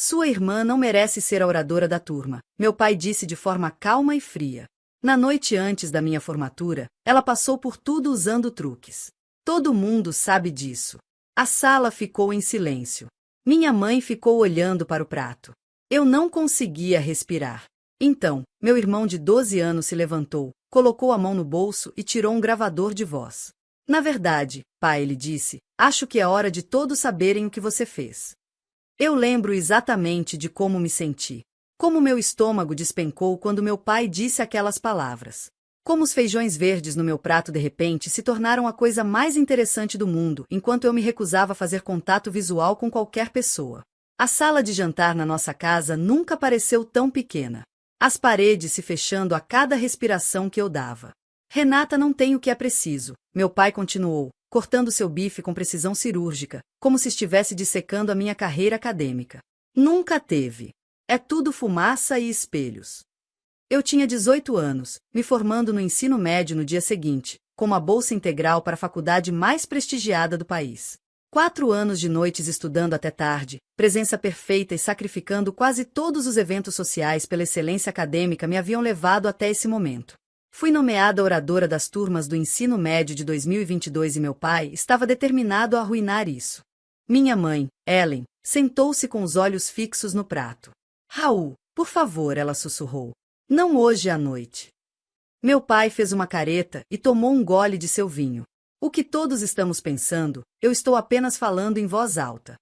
Sua irmã não merece ser a oradora da turma, meu pai disse de forma calma e fria. Na noite antes da minha formatura, ela passou por tudo usando truques. Todo mundo sabe disso. A sala ficou em silêncio. Minha mãe ficou olhando para o prato. Eu não conseguia respirar. Então, meu irmão de 12 anos se levantou, colocou a mão no bolso e tirou um gravador de voz. Na verdade, pai, ele disse, acho que é hora de todos saberem o que você fez. Eu lembro exatamente de como me senti. Como meu estômago despencou quando meu pai disse aquelas palavras. Como os feijões verdes no meu prato de repente se tornaram a coisa mais interessante do mundo, enquanto eu me recusava a fazer contato visual com qualquer pessoa. A sala de jantar na nossa casa nunca pareceu tão pequena. As paredes se fechando a cada respiração que eu dava. Renata não tem o que é preciso, meu pai continuou, cortando seu bife com precisão cirúrgica, como se estivesse dissecando a minha carreira acadêmica. Nunca teve. É tudo fumaça e espelhos. Eu tinha 18 anos, me formando no ensino médio no dia seguinte, com uma bolsa integral para a faculdade mais prestigiada do país. 4 anos de noites estudando até tarde, presença perfeita e sacrificando quase todos os eventos sociais pela excelência acadêmica me haviam levado até esse momento. Fui nomeada oradora das turmas do ensino médio de 2022 e meu pai estava determinado a arruinar isso. Minha mãe, Ellen, sentou-se com os olhos fixos no prato. Raul, por favor, ela sussurrou. Não hoje à noite. Meu pai fez uma careta e tomou um gole de seu vinho. O que todos estamos pensando, eu estou apenas falando em voz alta.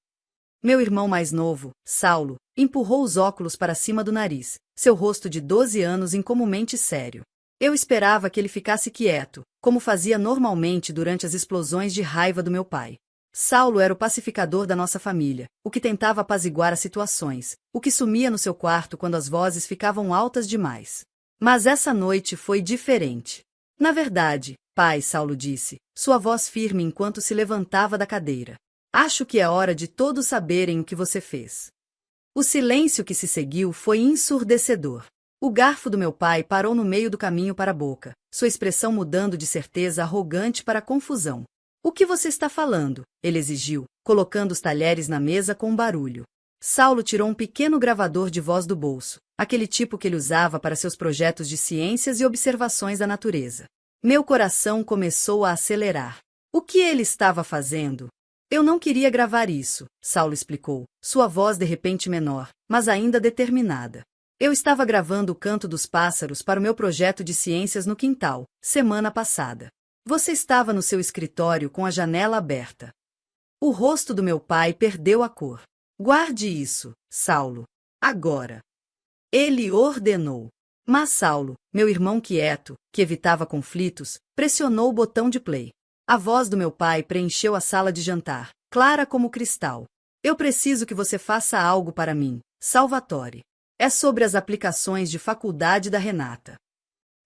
Meu irmão mais novo, Saulo, empurrou os óculos para cima do nariz, seu rosto de 12 anos incomumente sério. Eu esperava que ele ficasse quieto, como fazia normalmente durante as explosões de raiva do meu pai. Saulo era o pacificador da nossa família, o que tentava apaziguar as situações, o que sumia no seu quarto quando as vozes ficavam altas demais. Mas essa noite foi diferente. Na verdade, pai, Saulo disse, sua voz firme enquanto se levantava da cadeira. Acho que é hora de todos saberem o que você fez. O silêncio que se seguiu foi ensurdecedor. O garfo do meu pai parou no meio do caminho para a boca, sua expressão mudando de certeza arrogante para confusão. O que você está falando? Ele exigiu, colocando os talheres na mesa com um barulho. Saulo tirou um pequeno gravador de voz do bolso, aquele tipo que ele usava para seus projetos de ciências e observações da natureza. Meu coração começou a acelerar. O que ele estava fazendo? Eu não queria gravar isso, Saulo explicou, sua voz de repente menor, mas ainda determinada. Eu estava gravando o canto dos pássaros para o meu projeto de ciências no quintal, semana passada. Você estava no seu escritório com a janela aberta. O rosto do meu pai perdeu a cor. Guarde isso, Saulo. Agora. Ele ordenou. Mas Saulo, meu irmão quieto, que evitava conflitos, pressionou o botão de play. A voz do meu pai preencheu a sala de jantar, clara como cristal. Eu preciso que você faça algo para mim, Salvatore. É sobre as aplicações de faculdade da Renata.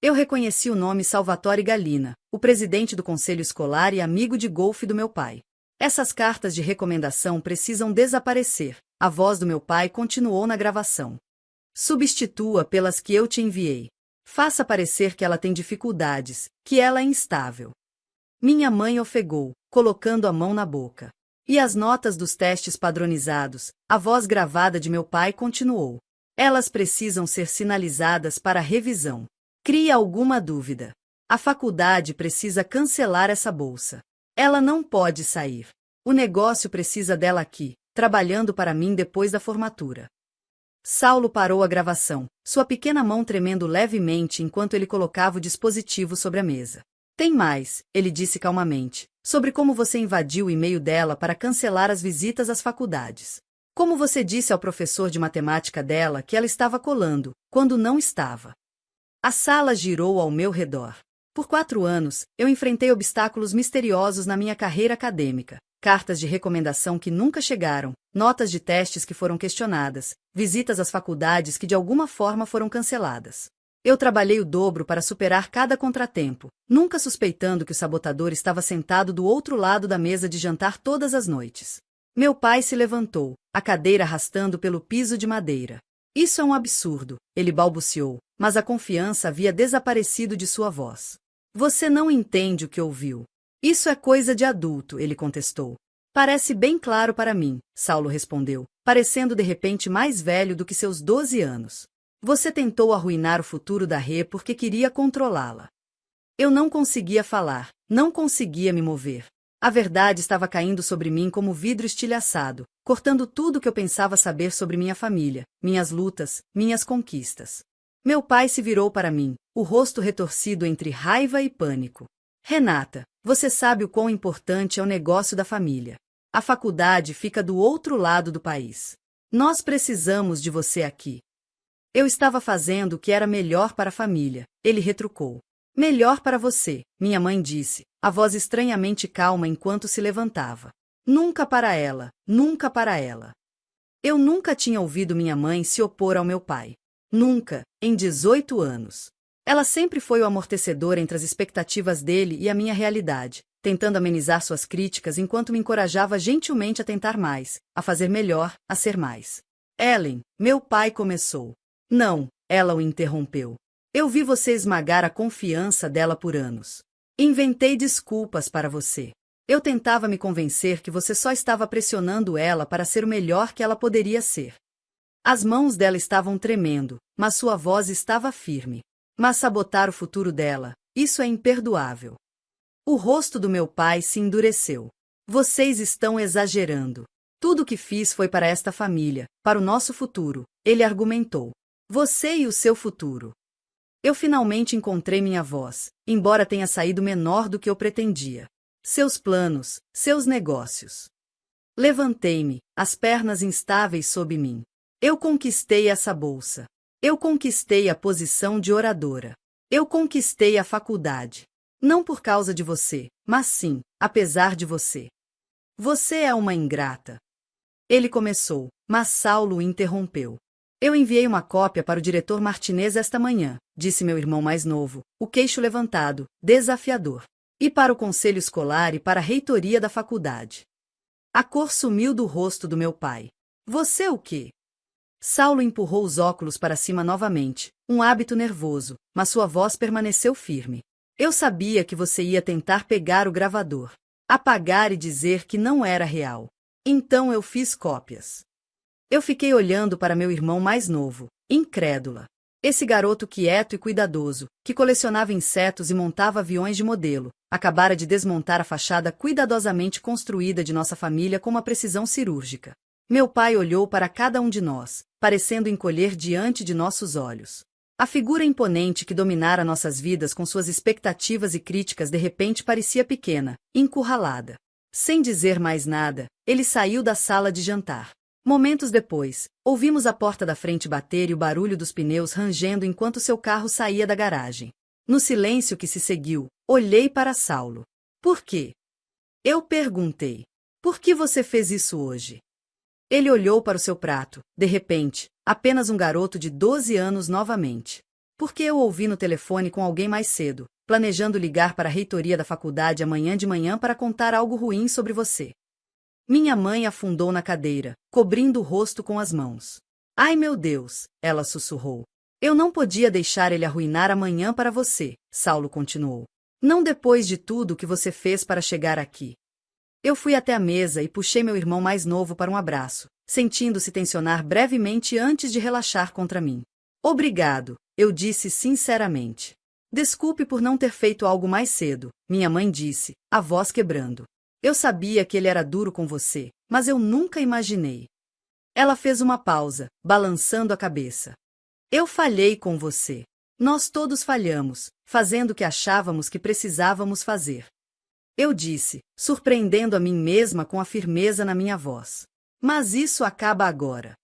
Eu reconheci o nome Salvatore Galina, o presidente do conselho escolar e amigo de golfe do meu pai. Essas cartas de recomendação precisam desaparecer, a voz do meu pai continuou na gravação. Substitua pelas que eu te enviei. Faça parecer que ela tem dificuldades, que ela é instável. Minha mãe ofegou, colocando a mão na boca. E as notas dos testes padronizados, a voz gravada de meu pai continuou. Elas precisam ser sinalizadas para revisão. Cria alguma dúvida. A faculdade precisa cancelar essa bolsa. Ela não pode sair. O negócio precisa dela aqui, trabalhando para mim depois da formatura. Saulo parou a gravação, sua pequena mão tremendo levemente enquanto ele colocava o dispositivo sobre a mesa. Tem mais, ele disse calmamente, sobre como você invadiu o e-mail dela para cancelar as visitas às faculdades. Como você disse ao professor de matemática dela que ela estava colando, quando não estava. A sala girou ao meu redor. Por 4 anos, eu enfrentei obstáculos misteriosos na minha carreira acadêmica. Cartas de recomendação que nunca chegaram, notas de testes que foram questionadas, visitas às faculdades que de alguma forma foram canceladas. Eu trabalhei o dobro para superar cada contratempo, nunca suspeitando que o sabotador estava sentado do outro lado da mesa de jantar todas as noites. Meu pai se levantou, a cadeira arrastando pelo piso de madeira. Isso é um absurdo, ele balbuciou, mas a confiança havia desaparecido de sua voz. Você não entende o que ouviu. Isso é coisa de adulto, ele contestou. Parece bem claro para mim, Saulo respondeu, parecendo de repente mais velho do que seus 12 anos. Você tentou arruinar o futuro da Rê porque queria controlá-la. Eu não conseguia falar, não conseguia me mover. A verdade estava caindo sobre mim como vidro estilhaçado, cortando tudo o que eu pensava saber sobre minha família, minhas lutas, minhas conquistas. Meu pai se virou para mim, o rosto retorcido entre raiva e pânico. Renata, você sabe o quão importante é o negócio da família. A faculdade fica do outro lado do país. Nós precisamos de você aqui. Eu estava fazendo o que era melhor para a família, ele retrucou. Melhor para você, minha mãe disse, a voz estranhamente calma enquanto se levantava. Nunca para ela, nunca para ela. Eu nunca tinha ouvido minha mãe se opor ao meu pai. Nunca, em 18 anos. Ela sempre foi o amortecedor entre as expectativas dele e a minha realidade, tentando amenizar suas críticas enquanto me encorajava gentilmente a tentar mais, a fazer melhor, a ser mais. Ellen, meu pai começou. Não, ela o interrompeu. Eu vi você esmagar a confiança dela por anos. Inventei desculpas para você. Eu tentava me convencer que você só estava pressionando ela para ser o melhor que ela poderia ser. As mãos dela estavam tremendo, mas sua voz estava firme. Mas sabotar o futuro dela, isso é imperdoável. O rosto do meu pai se endureceu. Vocês estão exagerando. Tudo o que fiz foi para esta família, para o nosso futuro, ele argumentou. Você e o seu futuro. Eu finalmente encontrei minha voz, embora tenha saído menor do que eu pretendia. Seus planos, seus negócios. Levantei-me, as pernas instáveis sob mim. Eu conquistei essa bolsa. Eu conquistei a posição de oradora. Eu conquistei a faculdade. Não por causa de você, mas sim, apesar de você. Você é uma ingrata. Ele começou, mas Saulo o interrompeu. Eu enviei uma cópia para o diretor Martinez esta manhã, disse meu irmão mais novo, o queixo levantado, desafiador. E para o conselho escolar e para a reitoria da faculdade. A cor sumiu do rosto do meu pai. Você o quê? Saulo empurrou os óculos para cima novamente, um hábito nervoso, mas sua voz permaneceu firme. Eu sabia que você ia tentar pegar o gravador, apagar e dizer que não era real. Então eu fiz cópias. Eu fiquei olhando para meu irmão mais novo, incrédula. Esse garoto quieto e cuidadoso, que colecionava insetos e montava aviões de modelo, acabara de desmontar a fachada cuidadosamente construída de nossa família com uma precisão cirúrgica. Meu pai olhou para cada um de nós, parecendo encolher diante de nossos olhos. A figura imponente que dominara nossas vidas com suas expectativas e críticas de repente parecia pequena, encurralada. Sem dizer mais nada, ele saiu da sala de jantar. Momentos depois, ouvimos a porta da frente bater e o barulho dos pneus rangendo enquanto seu carro saía da garagem. No silêncio que se seguiu, olhei para Saulo. Por quê? Eu perguntei. Por que você fez isso hoje? Ele olhou para o seu prato, de repente, apenas um garoto de 12 anos novamente. Porque eu ouvi no telefone com alguém mais cedo, planejando ligar para a reitoria da faculdade amanhã de manhã para contar algo ruim sobre você. Minha mãe afundou na cadeira, cobrindo o rosto com as mãos. Ai meu Deus, ela sussurrou. Eu não podia deixar ele arruinar amanhã para você, Saulo continuou. Não depois de tudo o que você fez para chegar aqui. Eu fui até a mesa e puxei meu irmão mais novo para um abraço, sentindo-se tensionar brevemente antes de relaxar contra mim. Obrigado, eu disse sinceramente. Desculpe por não ter feito algo mais cedo, minha mãe disse, a voz quebrando. Eu sabia que ele era duro com você, mas eu nunca imaginei. Ela fez uma pausa, balançando a cabeça. Eu falhei com você. Nós todos falhamos, fazendo o que achávamos que precisávamos fazer. Eu disse, surpreendendo a mim mesma com a firmeza na minha voz. Mas isso acaba agora.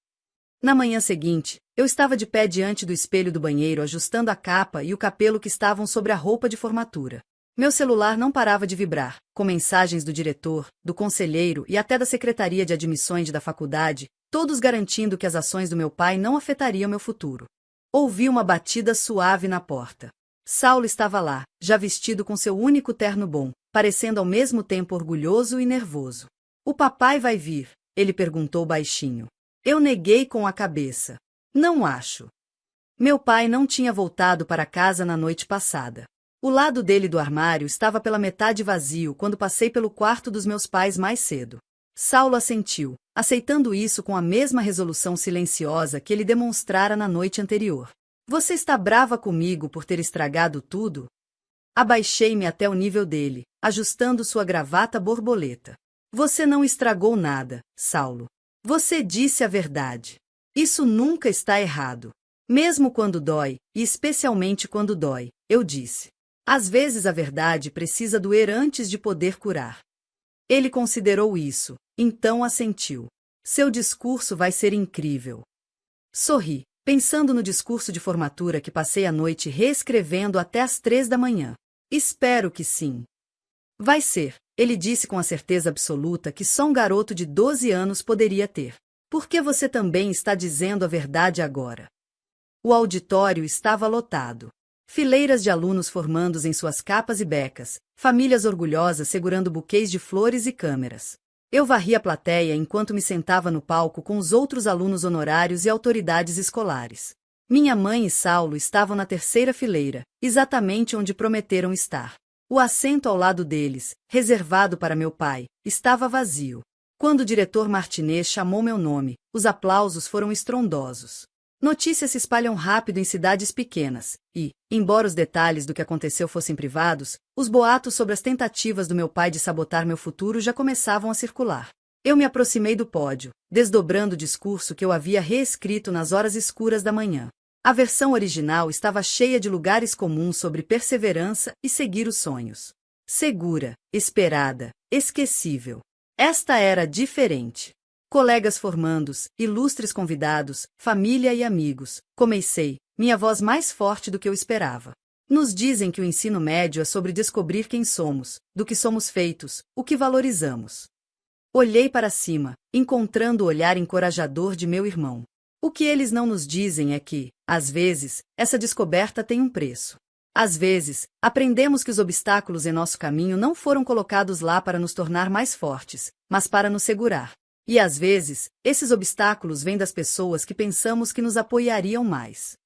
Na manhã seguinte, eu estava de pé diante do espelho do banheiro ajustando a capa e o capelo que estavam sobre a roupa de formatura. Meu celular não parava de vibrar, com mensagens do diretor, do conselheiro e até da secretaria de admissões da faculdade, todos garantindo que as ações do meu pai não afetariam meu futuro. Ouvi uma batida suave na porta. Saulo estava lá, já vestido com seu único terno bom, parecendo ao mesmo tempo orgulhoso e nervoso. O papai vai vir? Ele perguntou baixinho. Eu neguei com a cabeça. Não acho. Meu pai não tinha voltado para casa na noite passada. O lado dele do armário estava pela metade vazio quando passei pelo quarto dos meus pais mais cedo. Saulo assentiu, aceitando isso com a mesma resolução silenciosa que ele demonstrara na noite anterior. Você está brava comigo por ter estragado tudo? Abaixei-me até o nível dele, ajustando sua gravata borboleta. Você não estragou nada, Saulo. Você disse a verdade. Isso nunca está errado. Mesmo quando dói, e especialmente quando dói, eu disse. Às vezes a verdade precisa doer antes de poder curar. Ele considerou isso, então assentiu. Seu discurso vai ser incrível. Sorri, pensando no discurso de formatura que passei a noite reescrevendo até às 3 da manhã. Espero que sim. Vai ser, ele disse com a certeza absoluta que só um garoto de 12 anos poderia ter. Por que você também está dizendo a verdade agora? O auditório estava lotado. Fileiras de alunos formandos em suas capas e becas, famílias orgulhosas segurando buquês de flores e câmeras. Eu varri a plateia enquanto me sentava no palco com os outros alunos honorários e autoridades escolares. Minha mãe e Saulo estavam na terceira fileira, exatamente onde prometeram estar. O assento ao lado deles, reservado para meu pai, estava vazio. Quando o diretor Martinez chamou meu nome, os aplausos foram estrondosos. Notícias se espalham rápido em cidades pequenas, e, embora os detalhes do que aconteceu fossem privados, os boatos sobre as tentativas do meu pai de sabotar meu futuro já começavam a circular. Eu me aproximei do pódio, desdobrando o discurso que eu havia reescrito nas horas escuras da manhã. A versão original estava cheia de lugares comuns sobre perseverança e seguir os sonhos. Segura, esperada, esquecível. Esta era diferente. Colegas formandos, ilustres convidados, família e amigos, comecei, minha voz mais forte do que eu esperava. Nos dizem que o ensino médio é sobre descobrir quem somos, do que somos feitos, o que valorizamos. Olhei para cima, encontrando o olhar encorajador de meu irmão. O que eles não nos dizem é que, às vezes, essa descoberta tem um preço. Às vezes, aprendemos que os obstáculos em nosso caminho não foram colocados lá para nos tornar mais fortes, mas para nos segurar. E às vezes, esses obstáculos vêm das pessoas que pensamos que nos apoiariam mais.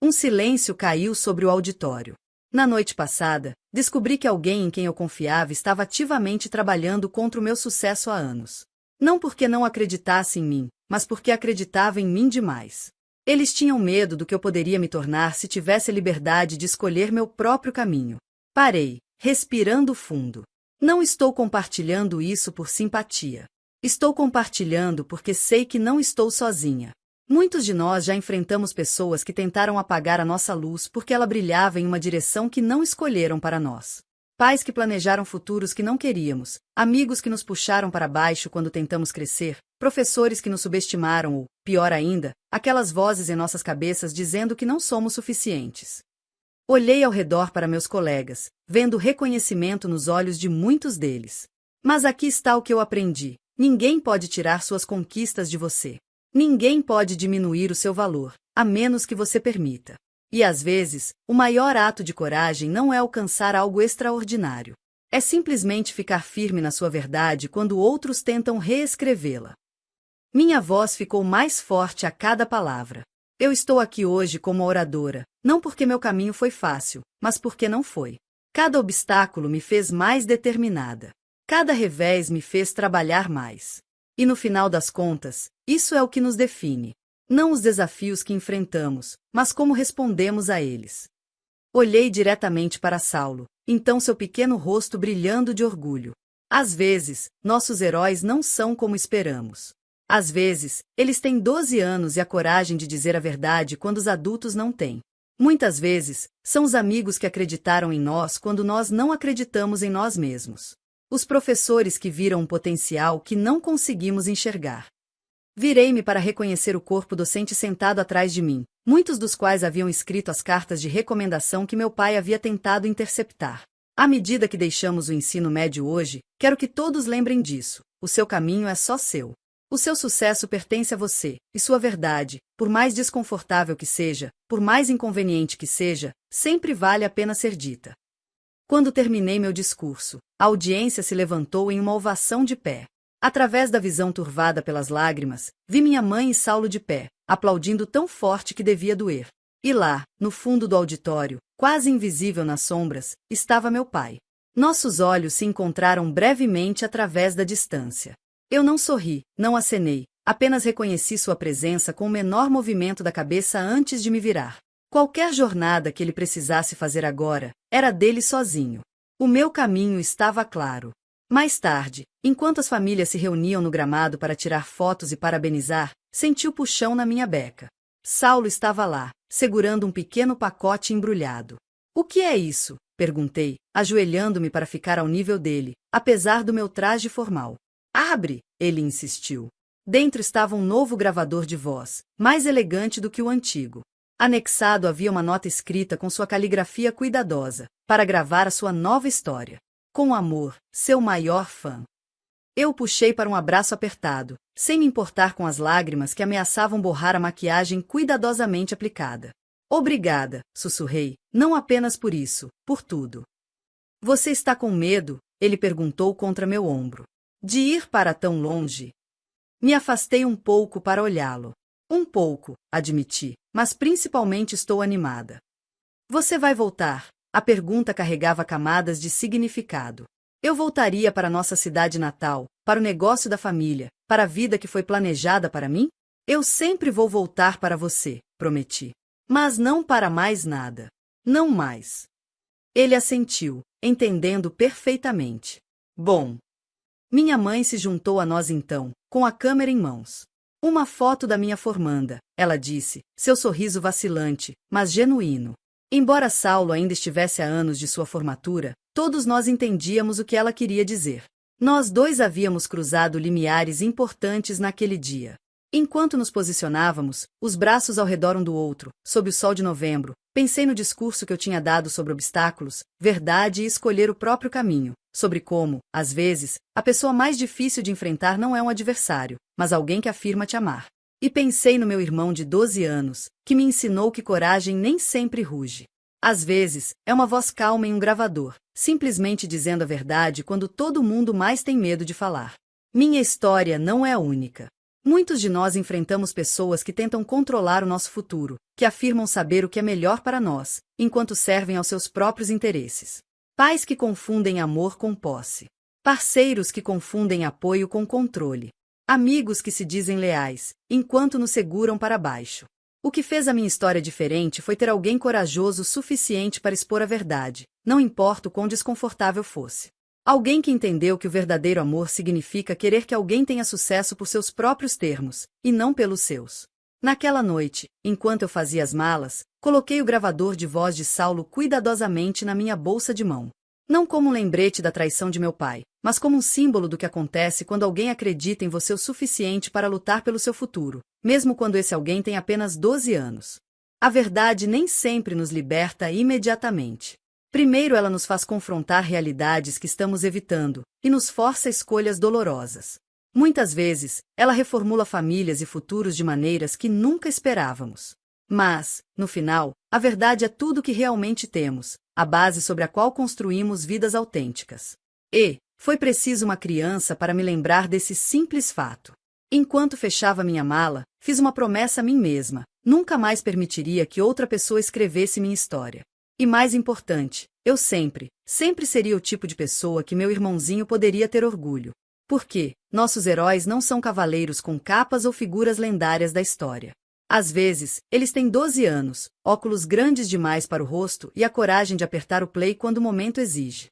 Um silêncio caiu sobre o auditório. Na noite passada, descobri que alguém em quem eu confiava estava ativamente trabalhando contra o meu sucesso há anos. Não porque não acreditasse em mim, mas porque acreditava em mim demais. Eles tinham medo do que eu poderia me tornar se tivesse a liberdade de escolher meu próprio caminho. Parei, respirando fundo. Não estou compartilhando isso por simpatia. Estou compartilhando porque sei que não estou sozinha. Muitos de nós já enfrentamos pessoas que tentaram apagar a nossa luz porque ela brilhava em uma direção que não escolheram para nós. Pais que planejaram futuros que não queríamos, amigos que nos puxaram para baixo quando tentamos crescer, professores que nos subestimaram ou, pior ainda, aquelas vozes em nossas cabeças dizendo que não somos suficientes. Olhei ao redor para meus colegas, vendo reconhecimento nos olhos de muitos deles. Mas aqui está o que eu aprendi. Ninguém pode tirar suas conquistas de você. Ninguém pode diminuir o seu valor, a menos que você permita. E às vezes, o maior ato de coragem não é alcançar algo extraordinário. É simplesmente ficar firme na sua verdade quando outros tentam reescrevê-la. Minha voz ficou mais forte a cada palavra. Eu estou aqui hoje como oradora, não porque meu caminho foi fácil, mas porque não foi. Cada obstáculo me fez mais determinada. Cada revés me fez trabalhar mais. E no final das contas, isso é o que nos define. Não os desafios que enfrentamos, mas como respondemos a eles. Olhei diretamente para Saulo, então seu pequeno rosto brilhando de orgulho. Às vezes, nossos heróis não são como esperamos. Às vezes, eles têm 12 anos e a coragem de dizer a verdade quando os adultos não têm. Muitas vezes, são os amigos que acreditaram em nós quando nós não acreditamos em nós mesmos. Os professores que viram um potencial que não conseguimos enxergar. Virei-me para reconhecer o corpo docente sentado atrás de mim, muitos dos quais haviam escrito as cartas de recomendação que meu pai havia tentado interceptar. À medida que deixamos o ensino médio hoje, quero que todos lembrem disso. O seu caminho é só seu. O seu sucesso pertence a você, e sua verdade, por mais desconfortável que seja, por mais inconveniente que seja, sempre vale a pena ser dita. Quando terminei meu discurso, a audiência se levantou em uma ovação de pé. Através da visão turvada pelas lágrimas, vi minha mãe e Saulo de pé, aplaudindo tão forte que devia doer. E lá, no fundo do auditório, quase invisível nas sombras, estava meu pai. Nossos olhos se encontraram brevemente através da distância. Eu não sorri, não acenei, apenas reconheci sua presença com o menor movimento da cabeça antes de me virar. Qualquer jornada que ele precisasse fazer agora, era dele sozinho. O meu caminho estava claro. Mais tarde, enquanto as famílias se reuniam no gramado para tirar fotos e parabenizar, senti o puxão na minha beca. Saulo estava lá, segurando um pequeno pacote embrulhado. O que é isso? Perguntei, ajoelhando-me para ficar ao nível dele, apesar do meu traje formal. Abre, ele insistiu. Dentro estava um novo gravador de voz, mais elegante do que o antigo. Anexado havia uma nota escrita com sua caligrafia cuidadosa, para gravar a sua nova história. Com amor, seu maior fã. Eu o puxei para um abraço apertado, sem me importar com as lágrimas que ameaçavam borrar a maquiagem cuidadosamente aplicada. Obrigada, sussurrei, não apenas por isso, por tudo. Você está com medo? Ele perguntou contra meu ombro. De ir para tão longe? Me afastei um pouco para olhá-lo. Um pouco, admiti, mas principalmente estou animada. Você vai voltar? A pergunta carregava camadas de significado. Eu voltaria para nossa cidade natal, para o negócio da família, para a vida que foi planejada para mim? Eu sempre vou voltar para você, prometi. Mas não para mais nada. Não mais. Ele assentiu, entendendo perfeitamente. Bom. Minha mãe se juntou a nós então, com a câmera em mãos. Uma foto da minha formanda, ela disse, seu sorriso vacilante, mas genuíno. Embora Saulo ainda estivesse a anos de sua formatura, todos nós entendíamos o que ela queria dizer. Nós dois havíamos cruzado limiares importantes naquele dia. Enquanto nos posicionávamos, os braços ao redor um do outro, sob o sol de novembro, pensei no discurso que eu tinha dado sobre obstáculos, verdade e escolher o próprio caminho, sobre como, às vezes, a pessoa mais difícil de enfrentar não é um adversário, mas alguém que afirma te amar. E pensei no meu irmão de 12 anos, que me ensinou que coragem nem sempre ruge. Às vezes, é uma voz calma em um gravador, simplesmente dizendo a verdade quando todo mundo mais tem medo de falar. Minha história não é a única. Muitos de nós enfrentamos pessoas que tentam controlar o nosso futuro, que afirmam saber o que é melhor para nós, enquanto servem aos seus próprios interesses. Pais que confundem amor com posse. Parceiros que confundem apoio com controle. Amigos que se dizem leais, enquanto nos seguram para baixo. O que fez a minha história diferente foi ter alguém corajoso o suficiente para expor a verdade, não importa o quão desconfortável fosse. Alguém que entendeu que o verdadeiro amor significa querer que alguém tenha sucesso por seus próprios termos, e não pelos seus. Naquela noite, enquanto eu fazia as malas, coloquei o gravador de voz de Saulo cuidadosamente na minha bolsa de mão. Não como um lembrete da traição de meu pai, mas como um símbolo do que acontece quando alguém acredita em você o suficiente para lutar pelo seu futuro, mesmo quando esse alguém tem apenas 12 anos. A verdade nem sempre nos liberta imediatamente. Primeiro ela nos faz confrontar realidades que estamos evitando, e nos força a escolhas dolorosas. Muitas vezes, ela reformula famílias e futuros de maneiras que nunca esperávamos. Mas, no final, a verdade é tudo o que realmente temos, a base sobre a qual construímos vidas autênticas. E foi preciso uma criança para me lembrar desse simples fato. Enquanto fechava minha mala, fiz uma promessa a mim mesma: nunca mais permitiria que outra pessoa escrevesse minha história. E mais importante, eu sempre seria o tipo de pessoa que meu irmãozinho poderia ter orgulho. Porque nossos heróis não são cavaleiros com capas ou figuras lendárias da história. Às vezes, eles têm 12 anos, óculos grandes demais para o rosto e a coragem de apertar o play quando o momento exige.